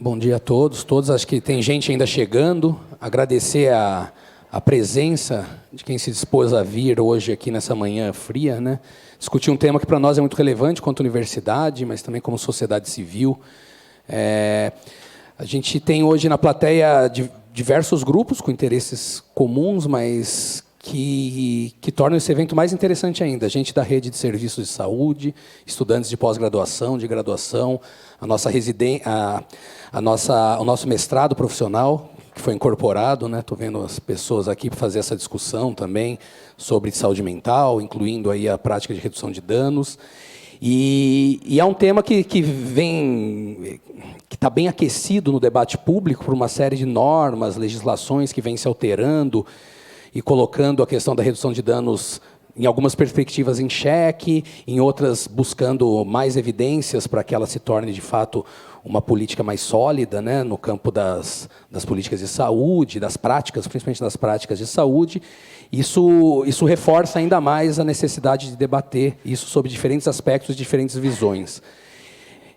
Bom dia a todos. Acho que tem gente ainda chegando. Agradecer a presença de quem se dispôs a vir hoje aqui nessa manhã fria, né? Discutir um tema que para nós é muito relevante, quanto universidade, mas também como sociedade civil. A gente tem hoje na plateia diversos grupos com interesses comuns, mas que tornam esse evento mais interessante ainda. Gente da rede de serviços de saúde, estudantes de pós-graduação, de graduação, o nosso mestrado profissional, que foi incorporado, né? Estou vendo as pessoas aqui para fazer essa discussão também sobre saúde mental, incluindo aí a prática de redução de danos. E é um tema que está bem aquecido no debate público por uma série de normas, legislações que vêm se alterando e colocando a questão da redução de danos em algumas perspectivas em xeque, em outras buscando mais evidências para que ela se torne, de fato, uma política mais sólida, né, no campo das políticas de saúde, das práticas, principalmente das práticas de saúde. Isso reforça ainda mais a necessidade de debater isso sob diferentes aspectos, diferentes visões.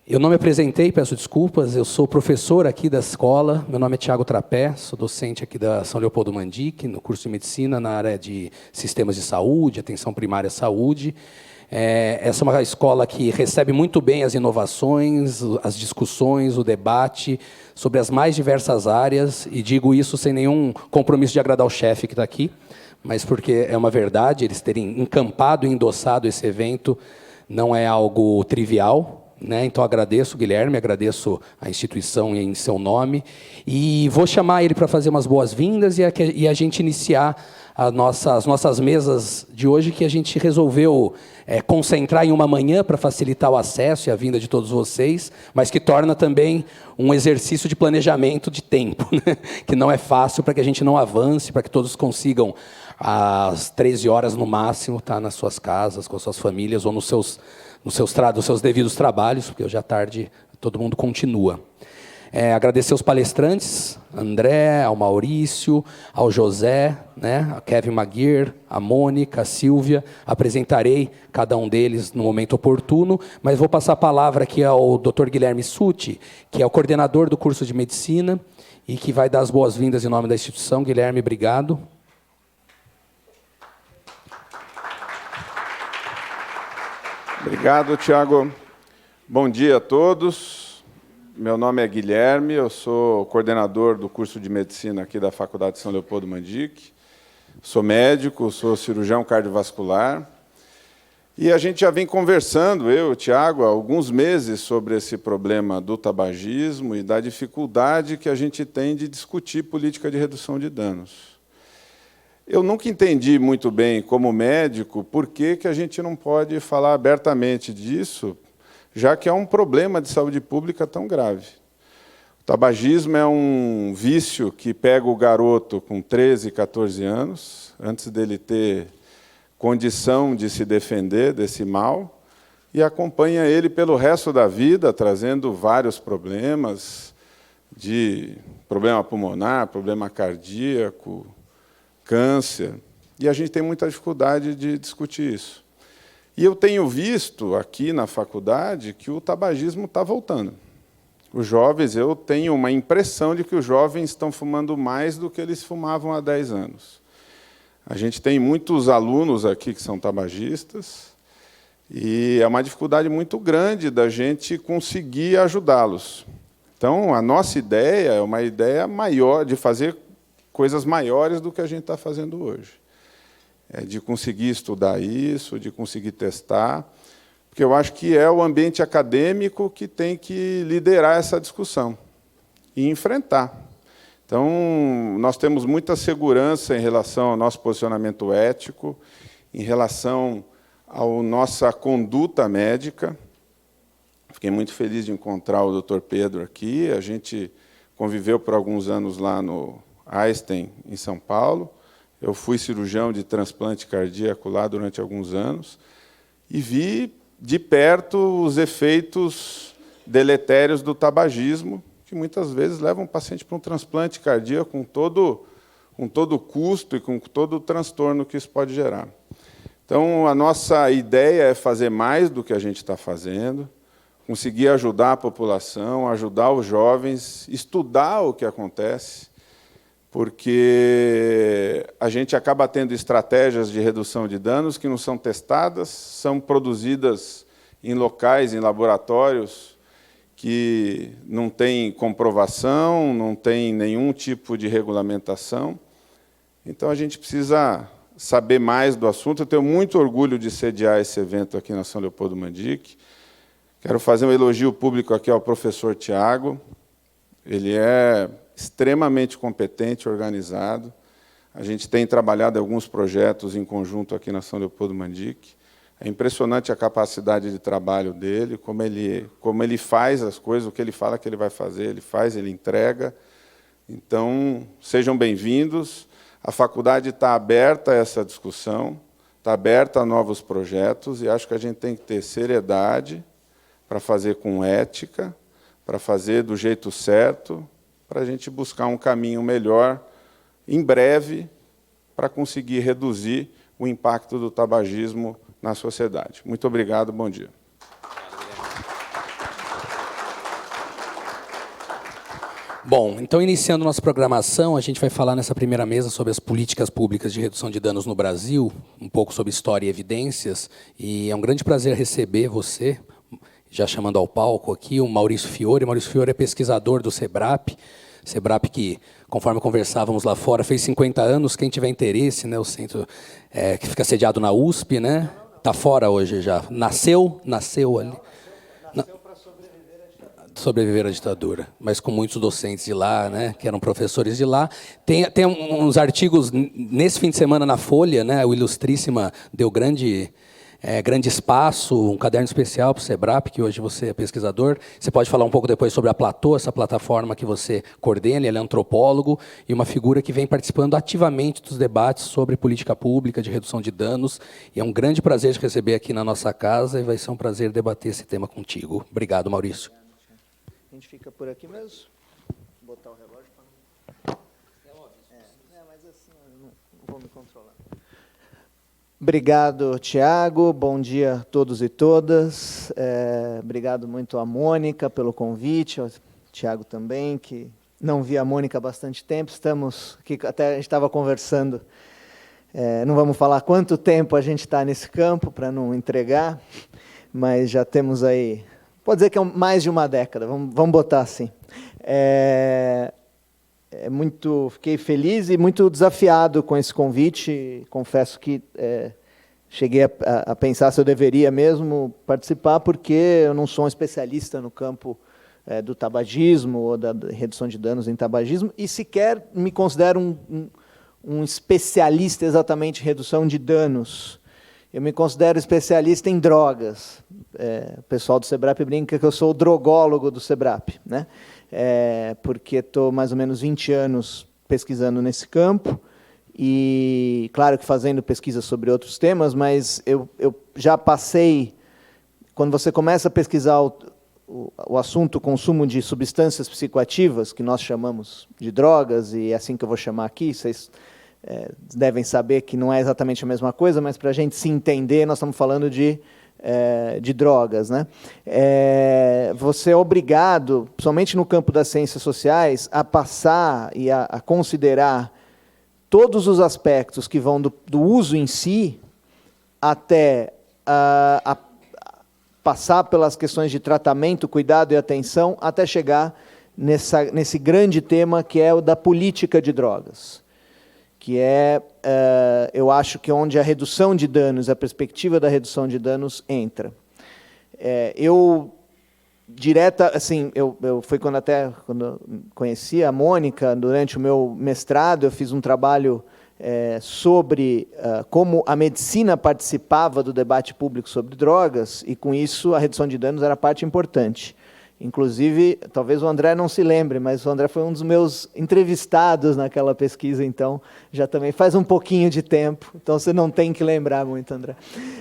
Eu não me apresentei, peço desculpas, eu sou professor aqui da escola, meu nome é Tiago Trapé, sou docente aqui da São Leopoldo Mandic, no curso de Medicina, na área de Sistemas de Saúde, Atenção Primária à Saúde. Essa é uma escola que recebe muito bem as inovações, as discussões, o debate sobre as mais diversas áreas, e digo isso sem nenhum compromisso de agradar o chefe que está aqui, mas porque é uma verdade, eles terem encampado e endossado esse evento não é algo trivial, né? Então, agradeço o Guilherme, agradeço a instituição em seu nome, e vou chamar ele para fazer umas boas-vindas e a gente iniciar as nossas mesas de hoje, que a gente resolveu concentrar em uma manhã para facilitar o acesso e a vinda de todos vocês, mas que torna também um exercício de planejamento de tempo, né? Que não é fácil, para que a gente não avance, para que todos consigam, às 13 horas no máximo, estar nas suas casas, com as suas famílias, ou nos seus devidos trabalhos, porque hoje à tarde todo mundo continua. Agradecer aos palestrantes, André, ao Maurício, ao José, né, a Kevin Maguire, a Mônica, a Silvia. Apresentarei cada um deles no momento oportuno, mas vou passar a palavra aqui ao Dr. Guilherme Sutti, que é o coordenador do curso de Medicina e que vai dar as boas-vindas em nome da instituição. Guilherme, obrigado. Obrigado, Tiago. Bom dia a todos. Meu nome é Guilherme, eu sou coordenador do curso de Medicina aqui da Faculdade de São Leopoldo Mandic. Sou médico, sou cirurgião cardiovascular. E a gente já vem conversando, eu e o Tiago, há alguns meses sobre esse problema do tabagismo e da dificuldade que a gente tem de discutir política de redução de danos. Eu nunca entendi muito bem, como médico, por que a gente não pode falar abertamente disso, já que é um problema de saúde pública tão grave. O tabagismo é um vício que pega o garoto com 13, 14 anos, antes dele ter condição de se defender desse mal, e acompanha ele pelo resto da vida, trazendo vários problemas, de problema pulmonar, problema cardíaco, câncer, e a gente tem muita dificuldade de discutir isso. E eu tenho visto aqui na faculdade que o tabagismo está voltando. Os jovens, eu tenho uma impressão de que os jovens estão fumando mais do que eles fumavam há 10 anos. A gente tem muitos alunos aqui que são tabagistas, e é uma dificuldade muito grande da gente conseguir ajudá-los. Então, a nossa ideia é uma ideia maior, de fazer coisas maiores do que a gente está fazendo hoje. De conseguir estudar isso, de conseguir testar, porque eu acho que é o ambiente acadêmico que tem que liderar essa discussão e enfrentar. Então, nós temos muita segurança em relação ao nosso posicionamento ético, em relação à nossa conduta médica. Fiquei muito feliz de encontrar o Dr. Pedro aqui. A gente conviveu por alguns anos lá no Einstein, em São Paulo. Eu fui cirurgião de transplante cardíaco lá durante alguns anos e vi de perto os efeitos deletérios do tabagismo, que muitas vezes levam o paciente para um transplante cardíaco com todo o custo e com todo o transtorno que isso pode gerar. Então, a nossa ideia é fazer mais do que a gente está fazendo. conseguir ajudar a população, ajudar os jovens, estudar o que acontece, porque a gente acaba tendo estratégias de redução de danos que não são testadas, são produzidas em locais, em laboratórios, que não têm comprovação, não tem nenhum tipo de regulamentação. Então, a gente precisa saber mais do assunto. Eu tenho muito orgulho de sediar esse evento aqui na São Leopoldo Mandic. Quero fazer um elogio público aqui ao professor Tiago. Ele é extremamente competente, organizado. A gente tem trabalhado alguns projetos em conjunto aqui na São Leopoldo Mandic. É impressionante a capacidade de trabalho dele, como ele faz as coisas, o que ele fala que ele vai fazer, ele faz, ele entrega. Então, sejam bem-vindos. A faculdade está aberta a essa discussão, está aberta a novos projetos, e acho que a gente tem que ter seriedade para fazer com ética, para fazer do jeito certo, para a gente buscar um caminho melhor, em breve, para conseguir reduzir o impacto do tabagismo na sociedade. Muito obrigado, bom dia. Bom, então, iniciando nossa programação, a gente vai falar nessa primeira mesa sobre as políticas públicas de redução de danos no Brasil, um pouco sobre história e evidências, e é um grande prazer receber você, já chamando ao palco aqui, o Maurício Fiore. Maurício Fiore é pesquisador do SEBRAP, SEBRAP que, conforme conversávamos lá fora, fez 50 anos. Quem tiver interesse, né, o centro que fica sediado na USP, né? Está fora hoje já. Nasceu ali. Nasceu para sobreviver à ditadura, mas com muitos docentes de lá, né, que eram professores de lá. Tem uns artigos nesse fim de semana na Folha, né? O Ilustríssima deu grande espaço, um caderno especial para o SEBRAP, que hoje você é pesquisador. Você pode falar um pouco depois sobre a Platô, essa plataforma que você coordena. Ele é antropólogo e uma figura que vem participando ativamente dos debates sobre política pública de redução de danos. E é um grande prazer te receber aqui na nossa casa, e vai ser um prazer debater esse tema contigo. Obrigado, Maurício. A gente fica por aqui mesmo? Vou botar o relógio para não... mas assim eu não vou me controlar. Obrigado, Tiago. Bom dia a todos e todas. Obrigado muito à Mônica pelo convite, ao Tiago também, que não vi a Mônica há bastante tempo. Estamos aqui, até a gente estava conversando, não vamos falar quanto tempo a gente está nesse campo para não entregar, mas já temos aí, pode dizer que é mais de uma década, vamos botar assim. Fiquei feliz e muito desafiado com esse convite. Confesso que cheguei a pensar se eu deveria mesmo participar, porque eu não sou um especialista no campo do tabagismo ou da redução de danos em tabagismo, e sequer me considero um especialista exatamente em redução de danos. Eu me considero especialista em drogas. O pessoal do SEBRAP brinca que eu sou o drogólogo do SEBRAP, né? Porque estou mais ou menos 20 anos pesquisando nesse campo, e, claro, que fazendo pesquisa sobre outros temas, mas eu já passei, quando você começa a pesquisar o assunto consumo de substâncias psicoativas, que nós chamamos de drogas, e é assim que eu vou chamar aqui, vocês devem saber que não é exatamente a mesma coisa, mas para a gente se entender, nós estamos falando de drogas, né? Você é obrigado, somente no campo das ciências sociais, a passar e a considerar todos os aspectos que vão do uso em si até a passar pelas questões de tratamento, cuidado e atenção, até chegar nesse grande tema que é o da política de drogas, que eu acho que onde a redução de danos, a perspectiva da redução de danos entra. Foi quando eu conheci a Mônica, durante o meu mestrado, eu fiz um trabalho sobre como a medicina participava do debate público sobre drogas, e com isso a redução de danos era parte importante. Inclusive, talvez o André não se lembre, mas o André foi um dos meus entrevistados naquela pesquisa, então já também faz um pouquinho de tempo, então você não tem que lembrar muito, André,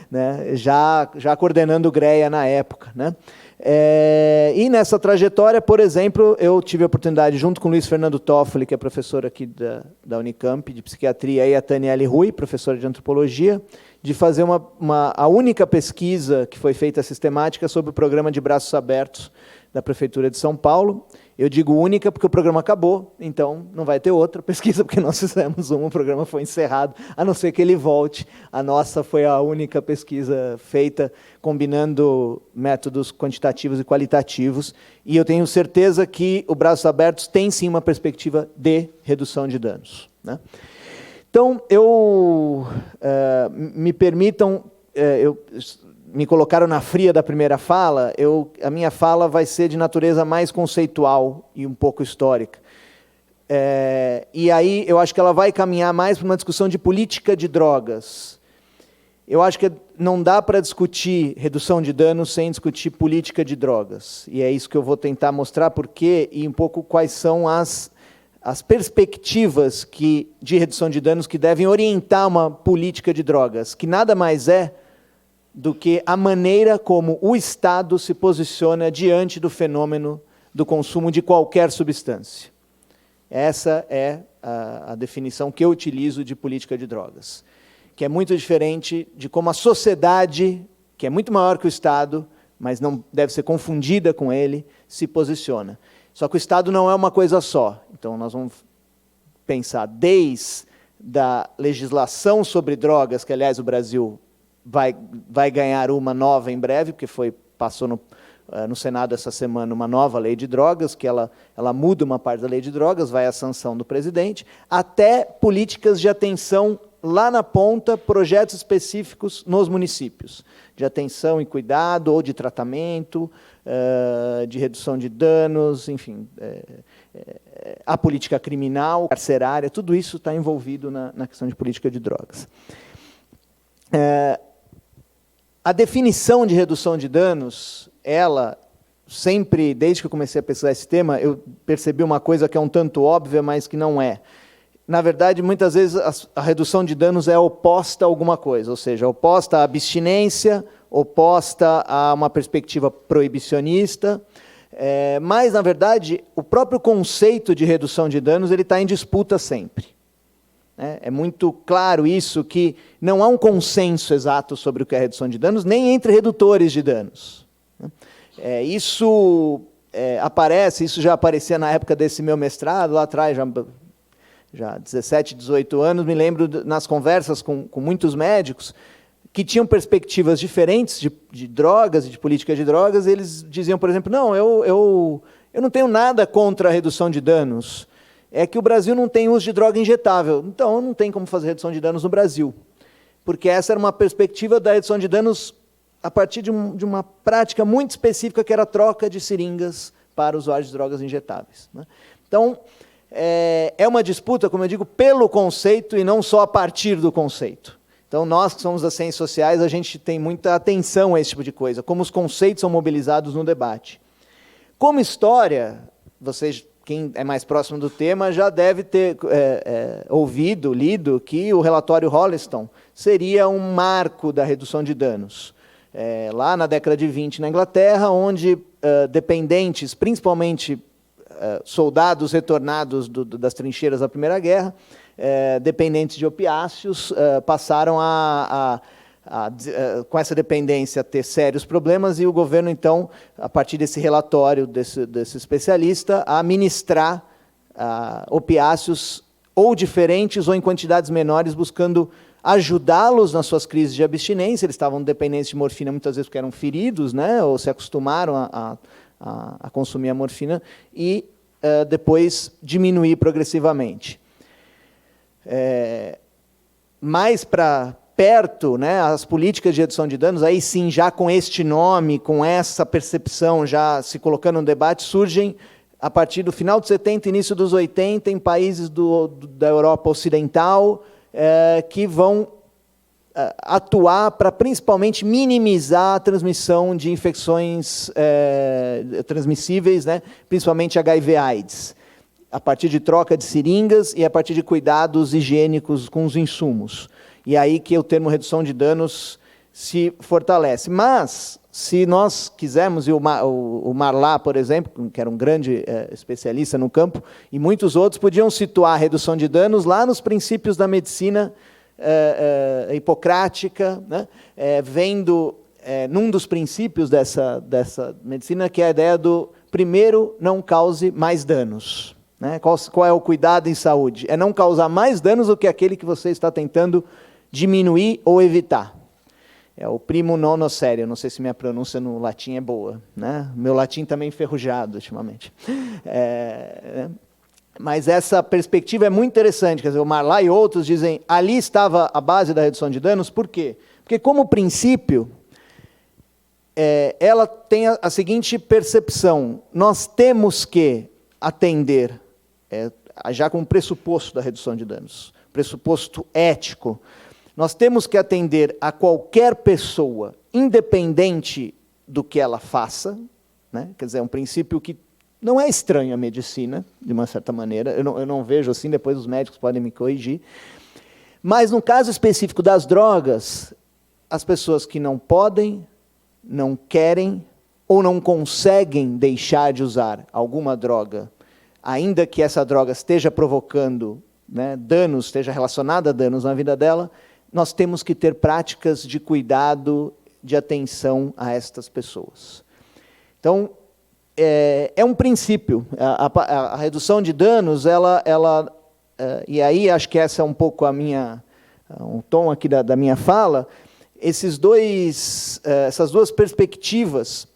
né? Já coordenando o GREA na época, né? E nessa trajetória, por exemplo, eu tive a oportunidade, junto com o Luiz Fernando Toffoli, que é professor aqui da Unicamp, de psiquiatria, e a Taniele Rui, professora de antropologia, de fazer a única pesquisa que foi feita sistemática sobre o programa de braços abertos da Prefeitura de São Paulo. Eu digo única porque o programa acabou, então não vai ter outra pesquisa, porque nós fizemos uma, o programa foi encerrado, a não ser que ele volte. A nossa foi a única pesquisa feita combinando métodos quantitativos e qualitativos, e eu tenho certeza que o Braços Abertos tem sim uma perspectiva de redução de danos, né? Então, me permitam, me colocaram na fria da primeira fala, a minha fala vai ser de natureza mais conceitual e um pouco histórica. E aí eu acho que ela vai caminhar mais para uma discussão de política de drogas. Eu acho que não dá para discutir redução de danos sem discutir política de drogas. E é isso que eu vou tentar mostrar por quê e um pouco quais são as perspectivas de redução de danos que devem orientar uma política de drogas, que nada mais é do que a maneira como o Estado se posiciona diante do fenômeno do consumo de qualquer substância. Essa é a definição que eu utilizo de política de drogas, que é muito diferente de como a sociedade, que é muito maior que o Estado, mas não deve ser confundida com ele, se posiciona. Só que o Estado não é uma coisa só. Então, nós vamos pensar desde a legislação sobre drogas, que, aliás, o Brasil vai ganhar uma nova em breve, porque passou no Senado essa semana uma nova lei de drogas, que ela muda uma parte da lei de drogas, vai à sanção do presidente, até políticas de atenção lá na ponta, projetos específicos nos municípios, de atenção e cuidado, ou de tratamento, de redução de danos, enfim, a política criminal, carcerária, tudo isso está envolvido na questão de política de drogas. A definição de redução de danos, ela sempre, desde que eu comecei a pesquisar esse tema, eu percebi uma coisa que é um tanto óbvia, mas que não é. Na verdade, muitas vezes a redução de danos é oposta a alguma coisa, ou seja, oposta à abstinência, oposta a uma perspectiva proibicionista, mas, na verdade, o próprio conceito de redução de danos ele está em disputa sempre. É muito claro isso, que não há um consenso exato sobre o que é redução de danos, nem entre redutores de danos. Isso já aparecia na época desse meu mestrado, lá atrás, já 17, 18 anos, me lembro nas conversas com muitos médicos que tinham perspectivas diferentes de drogas e de política de drogas. Eles diziam, por exemplo, não, eu não tenho nada contra a redução de danos, é que o Brasil não tem uso de droga injetável, então não tem como fazer redução de danos no Brasil, porque essa era uma perspectiva da redução de danos a partir de uma prática muito específica, que era a troca de seringas para usuários de drogas injetáveis, né? Então, é uma disputa, como eu digo, pelo conceito e não só a partir do conceito. Então, nós que somos das ciências sociais, a gente tem muita atenção a esse tipo de coisa, como os conceitos são mobilizados no debate. Como história, quem é mais próximo do tema, já deve ter lido que o relatório Holliston seria um marco da redução de danos. Lá na década de 20, na Inglaterra, onde dependentes, principalmente soldados retornados das trincheiras da Primeira Guerra, dependentes de opiáceos, passaram com essa dependência a ter sérios problemas, e o governo, então, a partir desse relatório desse especialista, a administrar opiáceos ou diferentes ou em quantidades menores, buscando ajudá-los nas suas crises de abstinência. Eles estavam dependentes de morfina muitas vezes porque eram feridos, né, ou se acostumaram a consumir a morfina, e depois diminuir progressivamente. Mais para perto, né, as políticas de redução de danos, aí sim, já com este nome, com essa percepção já se colocando no debate, surgem a partir do final dos 70, início dos 80, em países da Europa Ocidental, que vão atuar para principalmente minimizar a transmissão de infecções transmissíveis, né, principalmente HIV/AIDS, a partir de troca de seringas e a partir de cuidados higiênicos com os insumos. E aí que o termo redução de danos se fortalece. Mas, se nós quisermos, e o Marlá, por exemplo, que era um grande especialista no campo, e muitos outros podiam situar a redução de danos lá nos princípios da medicina hipocrática, né? Vendo num dos princípios dessa medicina, que é a ideia do primeiro não cause mais danos. Né? Qual é o cuidado em saúde? É não causar mais danos do que aquele que você está tentando diminuir ou evitar. É o primo non nocere, não sei se minha pronúncia no latim é boa. Né? Meu latim também enferrujado ultimamente. Mas essa perspectiva é muito interessante. Quer dizer, o Marlá e outros dizem, ali estava a base da redução de danos, por quê? Porque como princípio, ela tem a seguinte percepção: nós temos que atender, já com o pressuposto da redução de danos, pressuposto ético, nós temos que atender a qualquer pessoa, independente do que ela faça, né? Quer dizer, é um princípio que não é estranho à medicina, de uma certa maneira, eu não vejo assim, depois os médicos podem me corrigir, mas no caso específico das drogas, as pessoas que não podem, não querem ou não conseguem deixar de usar alguma droga, ainda que essa droga esteja provocando, né, danos, esteja relacionada a danos na vida dela, nós temos que ter práticas de cuidado, de atenção a estas pessoas. Então, é um princípio. A redução de danos, e aí acho que essa é um pouco um tom aqui da minha fala, essas duas perspectivas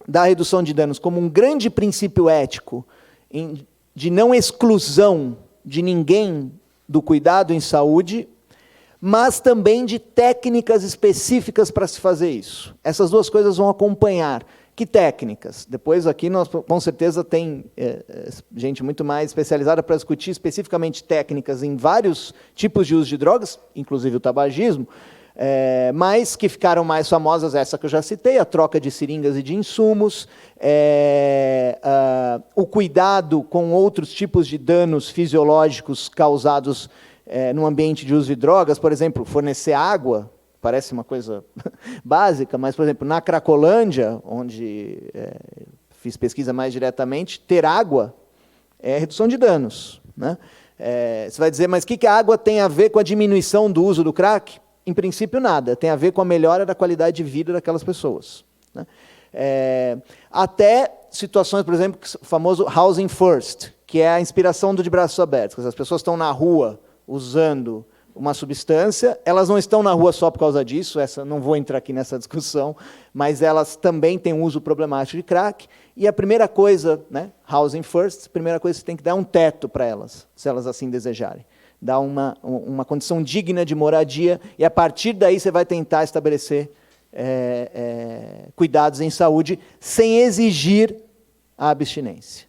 da redução de danos como um grande princípio ético de não exclusão de ninguém do cuidado em saúde, mas também de técnicas específicas para se fazer isso. Essas duas coisas vão acompanhar. Que técnicas? Depois aqui nós com certeza tem gente muito mais especializada para discutir especificamente técnicas em vários tipos de uso de drogas, inclusive o tabagismo, mas que ficaram mais famosas, essa que eu já citei, a troca de seringas e de insumos, o cuidado com outros tipos de danos fisiológicos causados no ambiente de uso de drogas, por exemplo, fornecer água, parece uma coisa básica, mas, por exemplo, na Cracolândia, onde fiz pesquisa mais diretamente, ter água é redução de danos. Né? Você vai dizer, mas o que a água tem a ver com a diminuição do uso do crack? Em princípio, nada. Tem a ver com a melhora da qualidade de vida daquelas pessoas. Né? Até situações, por exemplo, o famoso housing first, que é a inspiração do de braços abertos. As pessoas estão na rua usando uma substância, elas não estão na rua só por causa disso, não vou entrar aqui nessa discussão, mas elas também têm um uso problemático de crack, e a primeira coisa, né, housing first, a primeira coisa que você tem que dar é um teto para elas, se elas assim desejarem. Dar uma condição digna de moradia, e a partir daí você vai tentar estabelecer cuidados em saúde, sem exigir a abstinência.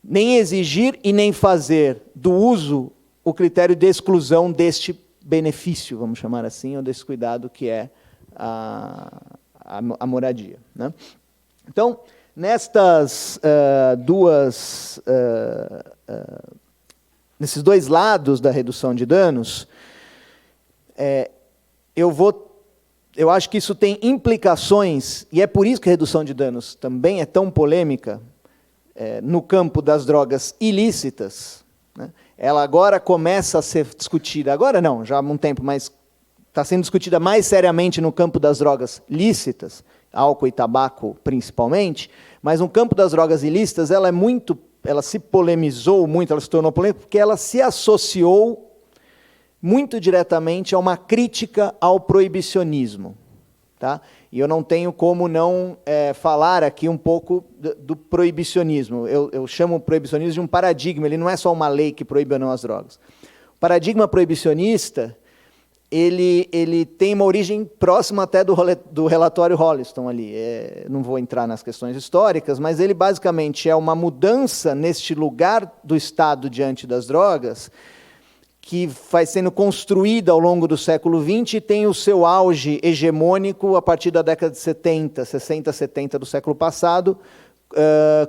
Nem exigir e nem fazer do uso o critério de exclusão deste benefício, vamos chamar assim, ou desse cuidado que é a moradia. Né? Então, nesses dois lados da redução de danos, eu acho que isso tem implicações, e é por isso que a redução de danos também é tão polêmica no campo das drogas ilícitas. Né? Ela agora começa a ser discutida, agora não, já há um tempo, mas está sendo discutida mais seriamente no campo das drogas lícitas, álcool e tabaco principalmente, mas no campo das drogas ilícitas ela se polemizou muito, ela se tornou polêmica, porque ela se associou muito diretamente a uma crítica ao proibicionismo. Tá? E eu não tenho como não falar aqui um pouco do proibicionismo. Eu chamo o proibicionismo de um paradigma, ele não é só uma lei que proíbe ou não as drogas. O paradigma proibicionista, ele tem uma origem próxima até do relatório Holliston ali. Não vou entrar nas questões históricas, mas ele basicamente é uma mudança neste lugar do Estado diante das drogas, que vai sendo construída ao longo do século XX e tem o seu auge hegemônico a partir da década de 60, 70 do século passado,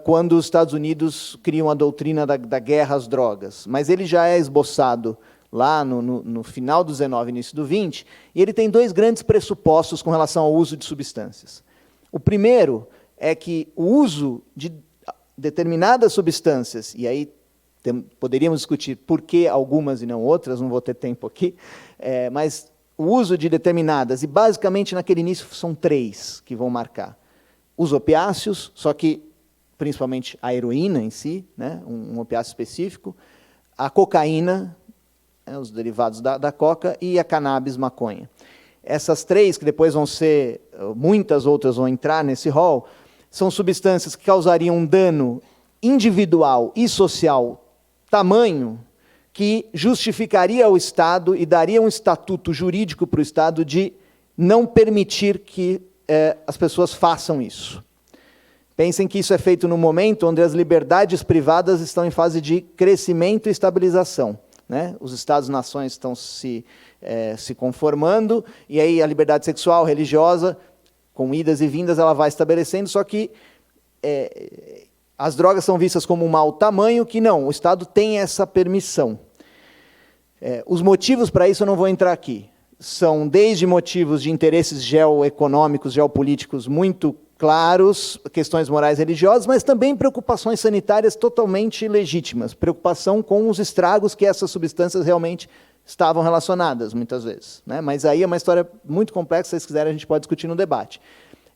quando os Estados Unidos criam a doutrina da guerra às drogas. Mas ele já é esboçado lá no final do 19, início do 20, e ele tem dois grandes pressupostos com relação ao uso de substâncias. O primeiro é que o uso de determinadas substâncias, e aí poderíamos discutir por que algumas e não outras, não vou ter tempo aqui, mas o uso de determinadas, e basicamente naquele início são 3 que vão marcar. Os opiáceos, só que principalmente a heroína em si, né, um opiáceo específico, a cocaína, os derivados da coca, e a cannabis, maconha. Essas 3, que depois vão ser, muitas outras vão entrar nesse rol, são substâncias que causariam um dano individual e social tamanho que justificaria ao Estado e daria um estatuto jurídico para o Estado de não permitir que as pessoas façam isso. Pensem que isso é feito no momento onde as liberdades privadas estão em fase de crescimento e estabilização, né? Os Estados-nações estão se conformando, e aí a liberdade sexual, religiosa, com idas e vindas, ela vai estabelecendo, só que as drogas são vistas como um mau tamanho, que não, o Estado tem essa permissão. Os motivos para isso eu não vou entrar aqui. São desde motivos de interesses geoeconômicos, geopolíticos muito claros, questões morais e religiosas, mas também preocupações sanitárias totalmente legítimas, preocupação com os estragos que essas substâncias realmente estavam relacionadas, muitas vezes, né? Mas aí é uma história muito complexa, se vocês quiserem a gente pode discutir no debate.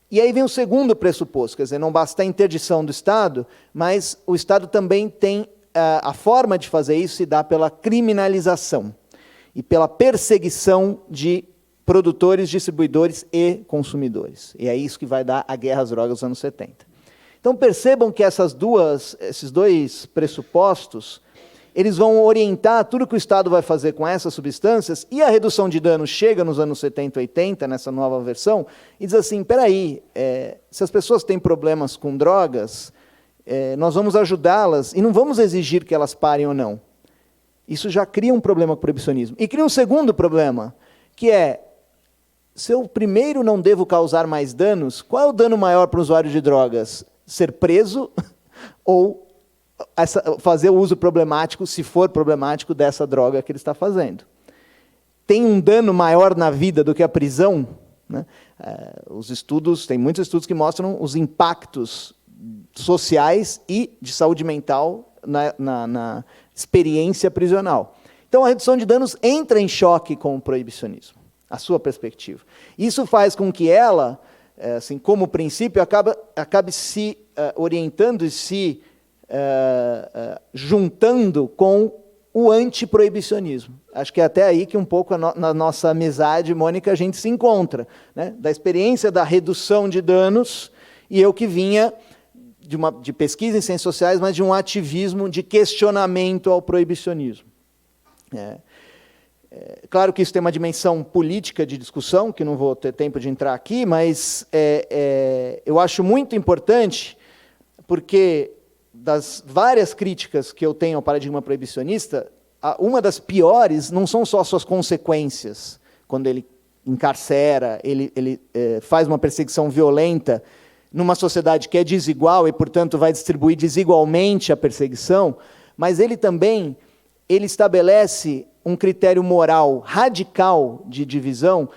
E aí vem o segundo pressuposto, quer dizer, não basta a interdição do Estado, mas o Estado também tem a forma de fazer isso se dá pela criminalização e pela perseguição de produtores, distribuidores e consumidores. E é isso que vai dar a guerra às drogas dos anos 70. Então percebam que esses 2 pressupostos, eles vão orientar tudo que o Estado vai fazer com essas substâncias, e a redução de danos chega nos anos 70 e 80, nessa nova versão, e diz assim, espera aí, se as pessoas têm problemas com drogas, nós vamos ajudá-las e não vamos exigir que elas parem ou não. Isso já cria um problema com o proibicionismo. E cria um segundo problema, que é, se eu primeiro não devo causar mais danos, qual é o dano maior para o usuário de drogas? Ser preso ou fazer o uso problemático, se for problemático, dessa droga que ele está fazendo? Tem um dano maior na vida do que a prisão? Né? Tem muitos estudos que mostram os impactos sociais e de saúde mental na experiência prisional. Então, a redução de danos entra em choque com o proibicionismo, a sua perspectiva. Isso faz com que ela, assim, como princípio, acabe se orientando e se juntando com o antiproibicionismo. Acho que é até aí que um pouco na nossa amizade, Mônica, a gente se encontra, né? Da experiência da redução de danos, e eu que vinha de pesquisa em ciências sociais, mas de um ativismo de questionamento ao proibicionismo. Claro que isso tem uma dimensão política de discussão, que não vou ter tempo de entrar aqui, mas eu acho muito importante, porque das várias críticas que eu tenho ao paradigma proibicionista, uma das piores não são só suas consequências, quando ele encarcera, ele faz uma perseguição violenta numa sociedade que é desigual e, portanto, vai distribuir desigualmente a perseguição, mas ele também estabelece um critério moral radical de divisão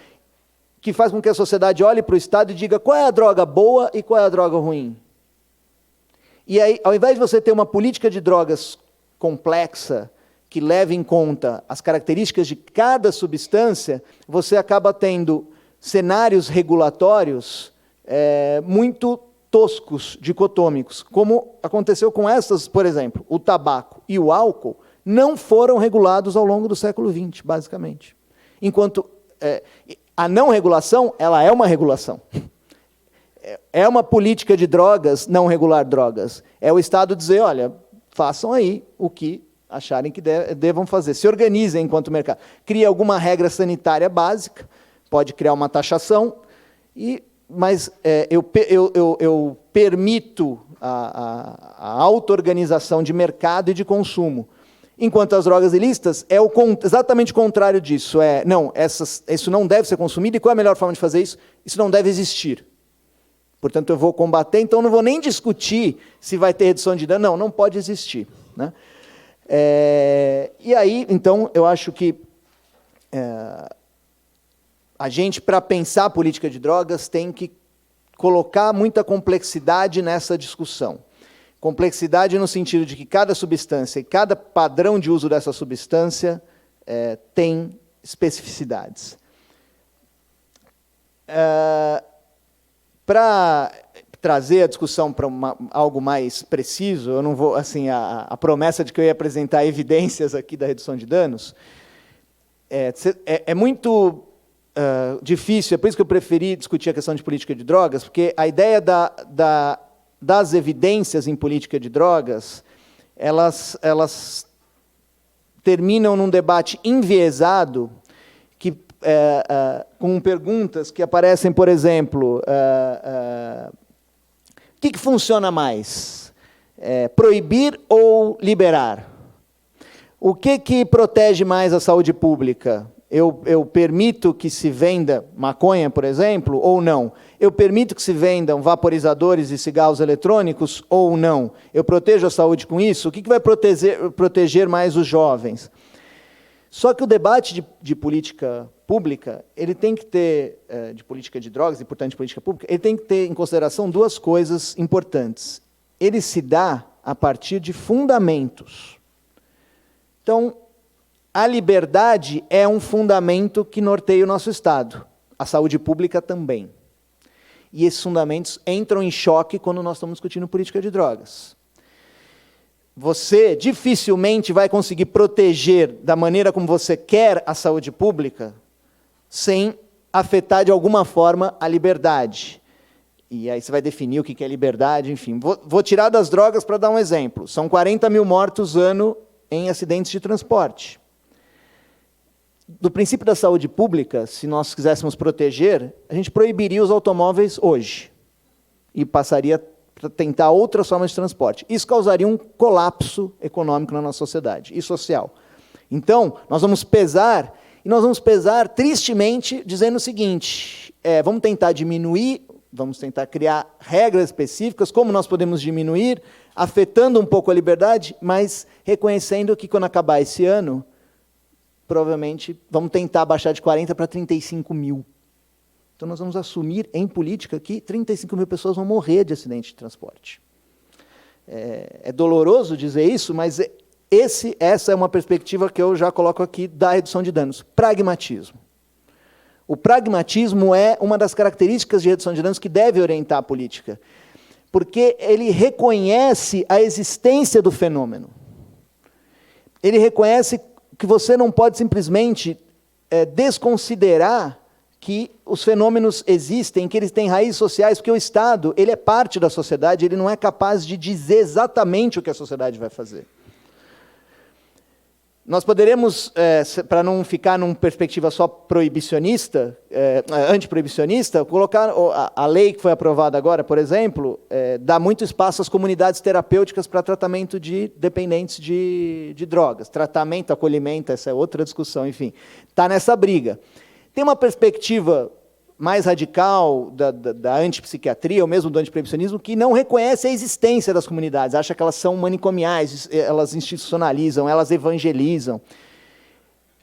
que faz com que a sociedade olhe para o Estado e diga qual é a droga boa e qual é a droga ruim. E aí, ao invés de você ter uma política de drogas complexa, que leve em conta as características de cada substância, você acaba tendo cenários regulatórios muito toscos, dicotômicos, como aconteceu com essas, por exemplo, o tabaco e o álcool, não foram regulados ao longo do século XX, basicamente. Enquanto a não regulação, ela é uma regulação. É uma política de drogas, não regular drogas. É o Estado dizer, olha, façam aí o que acharem que devam fazer. Se organizem enquanto mercado. Cria alguma regra sanitária básica, pode criar uma taxação, mas eu permito a auto-organização de mercado e de consumo. Enquanto as drogas ilícitas é exatamente o contrário disso. Isso não deve ser consumido, e qual é a melhor forma de fazer isso? Isso não deve existir. Portanto, eu vou combater, então não vou nem discutir se vai ter redução de dano. Não pode existir. Né? E aí, então, eu acho que a gente, para pensar a política de drogas, tem que colocar muita complexidade nessa discussão. Complexidade no sentido de que cada substância e cada padrão de uso dessa substância tem especificidades. Para trazer a discussão para algo mais preciso, eu não vou, assim, a promessa de que eu ia apresentar evidências aqui da redução de danos, é muito difícil, é por isso que eu preferi discutir a questão de política de drogas, porque a ideia das evidências em política de drogas, elas terminam num debate enviesado, com perguntas que aparecem, por exemplo, o que funciona mais? Proibir ou liberar? O que protege mais a saúde pública? Eu permito que se venda maconha, por exemplo, ou não? Eu permito que se vendam vaporizadores e cigarros eletrônicos, ou não? Eu protejo a saúde com isso? O que vai proteger mais os jovens? Só que o debate de política pública, ele tem que ter, de política de drogas e, portanto, de política pública, ele tem que ter em consideração duas coisas importantes. Ele se dá a partir de fundamentos. Então, a liberdade é um fundamento que norteia o nosso Estado. A saúde pública também. E esses fundamentos entram em choque quando nós estamos discutindo política de drogas. Você dificilmente vai conseguir proteger da maneira como você quer a saúde pública sem afetar de alguma forma a liberdade. E aí você vai definir o que é liberdade, enfim. Vou tirar das drogas para dar um exemplo. São 40 mil mortos ano em acidentes de transporte. Do princípio da saúde pública, se nós quiséssemos proteger, a gente proibiria os automóveis hoje e passaria para tentar outras formas de transporte. Isso causaria um colapso econômico na nossa sociedade e social. Então, nós vamos pesar tristemente, dizendo o seguinte, vamos tentar diminuir, vamos tentar criar regras específicas, como nós podemos diminuir, afetando um pouco a liberdade, mas reconhecendo que quando acabar esse ano, provavelmente vamos tentar baixar de 40 para 35 mil. Então, nós vamos assumir, em política, que 35 mil pessoas vão morrer de acidente de transporte. É doloroso dizer isso, mas essa é uma perspectiva que eu já coloco aqui da redução de danos. Pragmatismo. O pragmatismo é uma das características de redução de danos que deve orientar a política, porque ele reconhece a existência do fenômeno. Ele reconhece que você não pode simplesmente desconsiderar que os fenômenos existem, que eles têm raízes sociais, porque o Estado, ele é parte da sociedade, ele não é capaz de dizer exatamente o que a sociedade vai fazer. Nós poderemos, para não ficar numa perspectiva só proibicionista, antiproibicionista, colocar a lei que foi aprovada agora, por exemplo, dá muito espaço às comunidades terapêuticas para tratamento de dependentes de drogas. Tratamento, acolhimento, essa é outra discussão, enfim. Está nessa briga. Tem uma perspectiva mais radical da antipsiquiatria, ou mesmo do antiproibicionismo, que não reconhece a existência das comunidades, acha que elas são manicomiais, elas institucionalizam, elas evangelizam.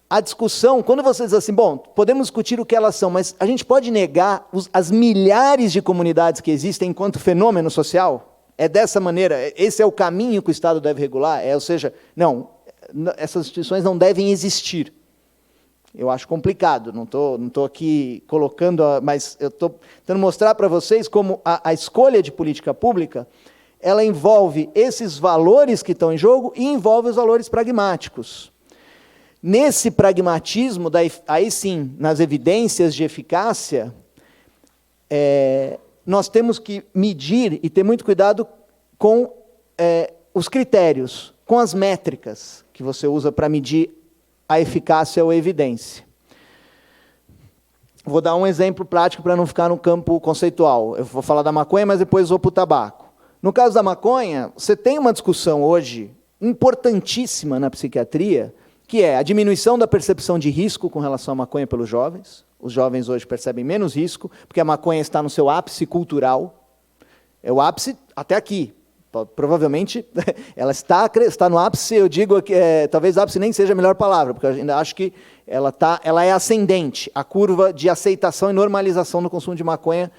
A discussão, quando você diz assim, bom, podemos discutir o que elas são, mas a gente pode negar as milhares de comunidades que existem enquanto fenômeno social? É dessa maneira, esse é o caminho que o Estado deve regular? Ou seja, não, essas instituições não devem existir. Eu acho complicado, não estou aqui colocando, mas eu estou tentando mostrar para vocês como a escolha de política pública, ela envolve esses valores que estão em jogo e envolve os valores pragmáticos. Nesse pragmatismo, aí sim, nas evidências de eficácia, nós temos que medir e ter muito cuidado com os critérios, com as métricas que você usa para medir a eficácia ou a evidência. Vou dar um exemplo prático para não ficar no campo conceitual. Eu vou falar da maconha, mas depois vou para o tabaco. No caso da maconha, você tem uma discussão hoje importantíssima na psiquiatria, que é a diminuição da percepção de risco com relação à maconha pelos jovens. Os jovens hoje percebem menos risco, porque a maconha está no seu ápice cultural. É o ápice até aqui. Provavelmente, ela está no ápice, eu digo que talvez ápice nem seja a melhor palavra, porque eu ainda acho que ela é ascendente, a curva de aceitação e normalização do consumo de maconha,